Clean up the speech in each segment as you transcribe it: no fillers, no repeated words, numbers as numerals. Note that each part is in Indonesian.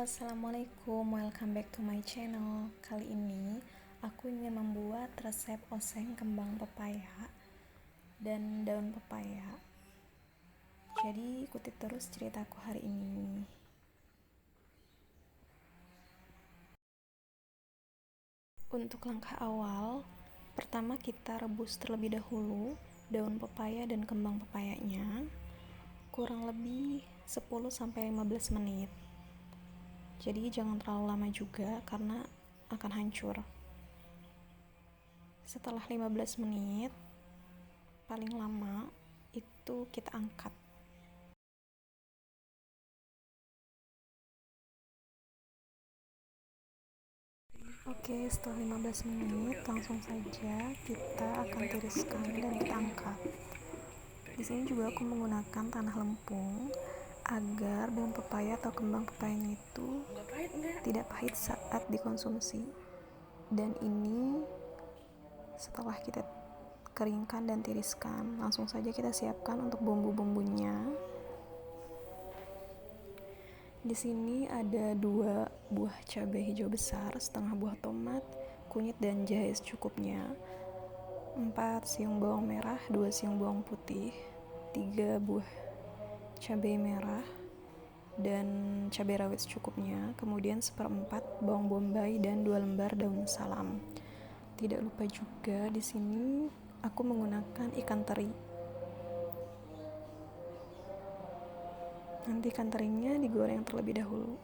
Assalamualaikum, welcome back to my channel. Kali ini aku ingin membuat resep oseng kembang pepaya dan daun pepaya. Jadi ikuti terus ceritaku hari ini. Untuk langkah awal, pertama kita rebus terlebih dahulu daun pepaya dan kembang pepayanya kurang lebih 10-15 menit. Jadi jangan terlalu lama juga karena akan hancur. Setelah 15 menit paling lama itu kita angkat. Oke, setelah 15 menit langsung saja kita akan tiriskan dan kita angkat. Di sini juga aku menggunakan Tanah Lempung agar daun pepaya atau kembang pepayanya itu tidak pahit saat dikonsumsi. Dan ini setelah kita keringkan dan tiriskan, langsung saja kita siapkan untuk bumbu-bumbunya. Di sini ada 2 buah cabe hijau besar, setengah buah tomat, kunyit dan jahe secukupnya, 4 siung bawang merah, 2 siung bawang putih, 3 buah cabai merah dan cabai rawit secukupnya, kemudian 1/4 bawang bombay dan 2 lembar daun salam. Tidak lupa juga di sini aku menggunakan ikan teri. Nanti ikan terinya digoreng terlebih dahulu.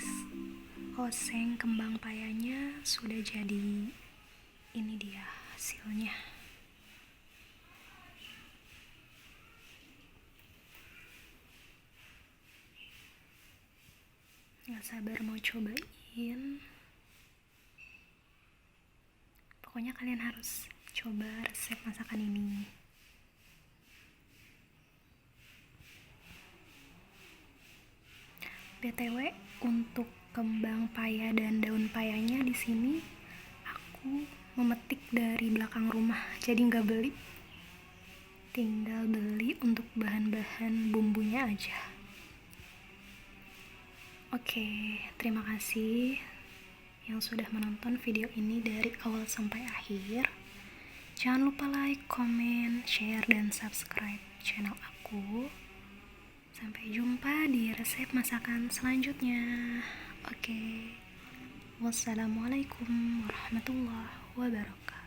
guys, oseng kembang payanya sudah jadi. Ini dia hasilnya. Gak sabar mau cobain. Pokoknya kalian harus coba resep masakan ini. BTW, untuk kembang paya dan daun payanya di sini aku memetik dari belakang rumah, jadi nggak beli. Tinggal beli untuk bahan-bahan bumbunya aja. Oke, terima kasih yang sudah menonton video ini dari awal sampai akhir. Jangan lupa like, komen, share, dan subscribe channel aku. Sampai jumpa di resep masakan selanjutnya. Oke. Wassalamualaikum warahmatullahi wabarakatuh.